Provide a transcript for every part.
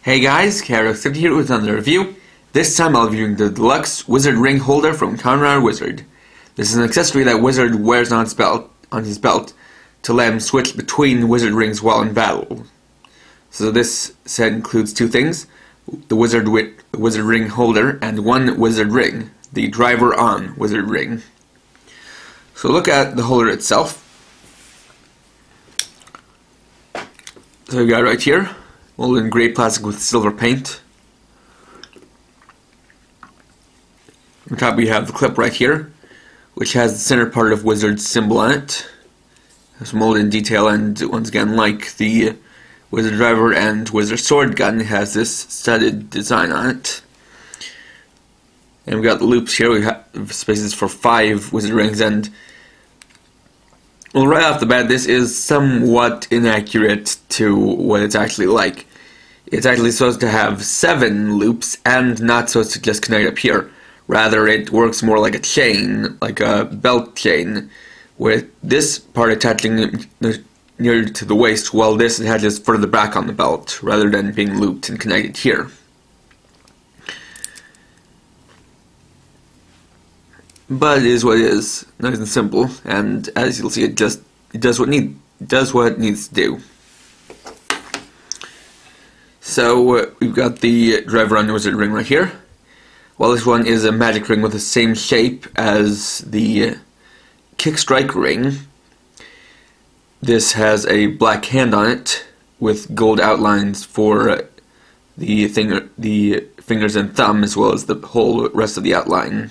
Hey guys, Chaos50 here with another review. This time I'll be reviewing the deluxe wizard ring holder from Conrad Wizard. This is an accessory that Wizard wears on his belt to let him switch between wizard rings while in battle. So this set includes two things: the wizard ring holder and one wizard ring, the driver on wizard ring. So look at the holder itself. So we got it right here, molded in grey plastic with silver paint. On top we have the clip right here, which has the center part of Wizard's symbol on it. It's molded in detail, and once again, like the Wizard Driver and Wizard Sword Gun, it has this studded design on it. And we got the loops here. We have spaces for 5 wizard rings, and well, right off the bat, this is somewhat inaccurate to what it's actually like. It's actually supposed to have 7 loops and not supposed to just connect up here. Rather, it works more like a chain, like a belt chain, with this part attaching near to the waist, while this attaches further back on the belt, rather than being looped and connected here. But it is what it is, nice and simple, and as you'll see, it does what it needs to do. So we've got the driver on wizard ring right here. Well, this one is a magic ring with the same shape as the kick strike ring. This has a black hand on it with gold outlines for the fingers and thumb, as well as the whole rest of the outline.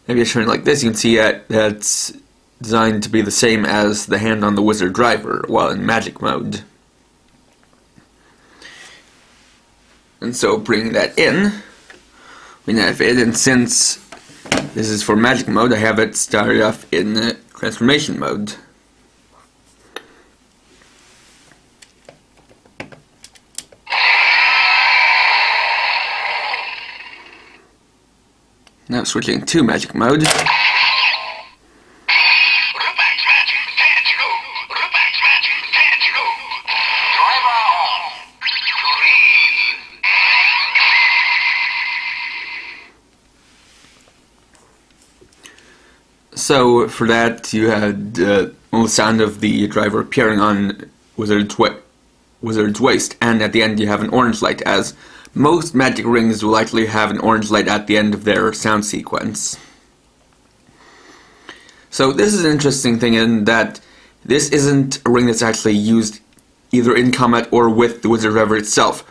Maybe I turn it like this, you can see that's designed to be the same as the hand on the wizard driver while in magic mode. And so bringing that in, we navigate, and since this is for magic mode, I have it started off in transformation mode. Now switching to magic mode. So for that, you had the sound of the driver appearing on Wizard's waist, and at the end you have an orange light, as most magic rings will likely have an orange light at the end of their sound sequence. So this is an interesting thing in that this isn't a ring that's actually used either in combat or with the wizard driver itself.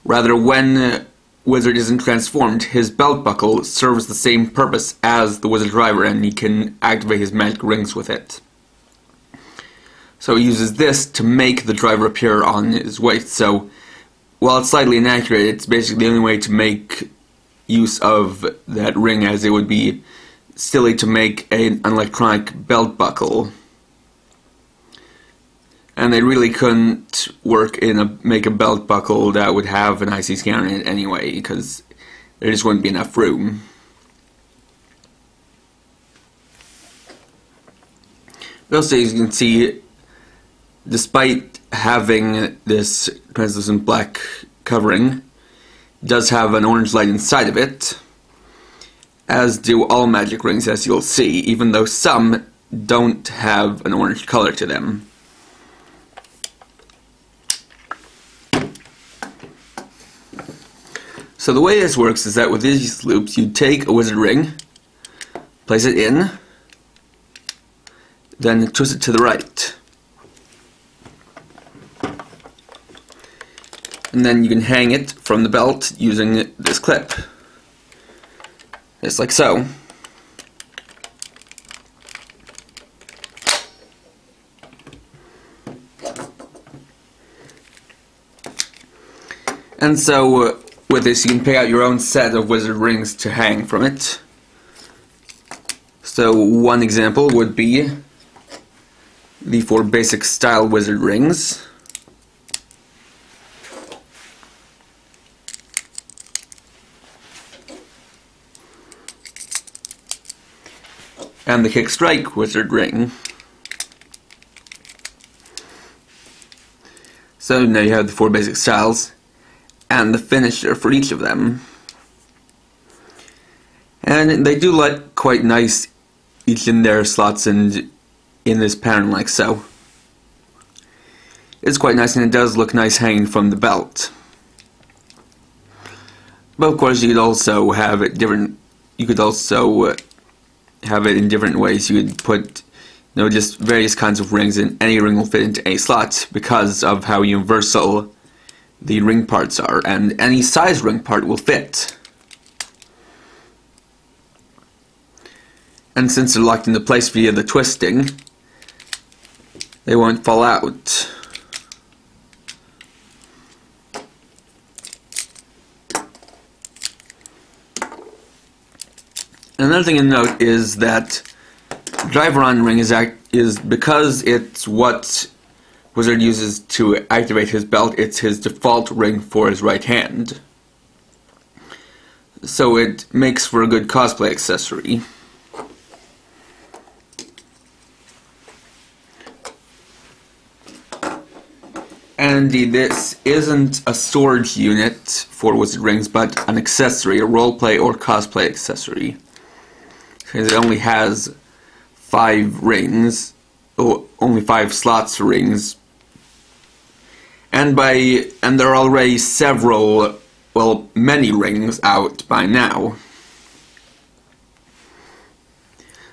Rather, when Wizard isn't transformed, his belt buckle serves the same purpose as the wizard driver, and he can activate his magic rings with it. So he uses this to make the driver appear on his waist. So while it's slightly inaccurate, it's basically the only way to make use of that ring, as it would be silly to make an electronic belt buckle. And they really couldn't make a belt buckle that would have an IC scanner in it anyway, because there just wouldn't be enough room. But also, as you can see, despite having this translucent black covering, it does have an orange light inside of it, as do all magic rings, as you'll see, even though some don't have an orange color to them. So the way this works is that with these loops, you take a wizard ring, place it in, then twist it to the right. And then you can hang it from the belt using this clip. Just like so. And so with this, you can pick out your own set of wizard rings to hang from it. So one example would be the 4 basic style wizard rings. And the kick strike wizard ring. So now you have the 4 basic styles. and the finisher for each of them. And they do look quite nice, each in their slots and in this pattern like so. It's quite nice, and it does look nice hanging from the belt. But of course, you could also have it different. You could also have it in different ways. You could put, just various kinds of rings, and any ring will fit into any slot because of how universal the ring parts are, and any size ring part will fit. And since they're locked into place via the twisting, they won't fall out. Another thing to note is that driver-on ring is because it's what Wizard uses to activate his belt. It's his default ring for his right hand, so it makes for a good cosplay accessory. And indeed, this isn't a storage unit for Wizard rings, but an accessory, a roleplay or cosplay accessory. Because it only has 5 rings, or only 5 slots for rings, and there are already many rings out by now.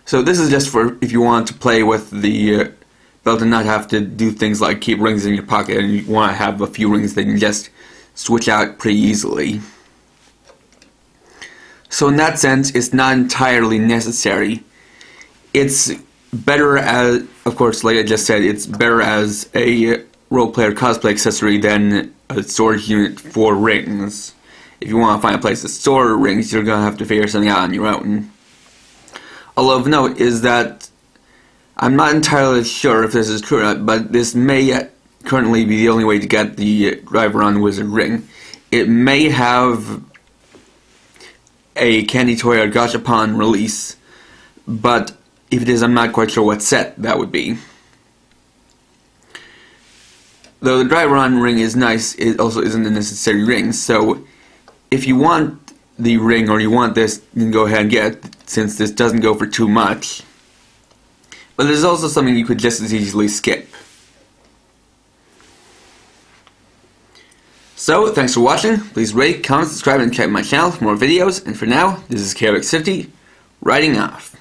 So this is just for if you want to play with the belt and not have to do things like keep rings in your pocket, and you want to have a few rings that you can just switch out pretty easily. So in that sense, it's not entirely necessary. It's better as, of course, like I just said, it's better as a roleplay or cosplay accessory than a storage unit for rings. If you want to find a place to store rings, you're going to have to figure something out on your own. Although of note is that I'm not entirely sure if this is true or not, but this may currently be the only way to get the driver-on Wizard ring. It may have a Candy Toy or Gachapon release, but if it is, I'm not quite sure what set that would be. Though the driver-on ring is nice, it also isn't a necessary ring, so if you want the ring or you want this, you can go ahead and get it, since this doesn't go for too much. But there's also something you could just as easily skip. So, thanks for watching. Please rate, comment, subscribe, and check out my channel for more videos. And for now, this is KRX50, writing off.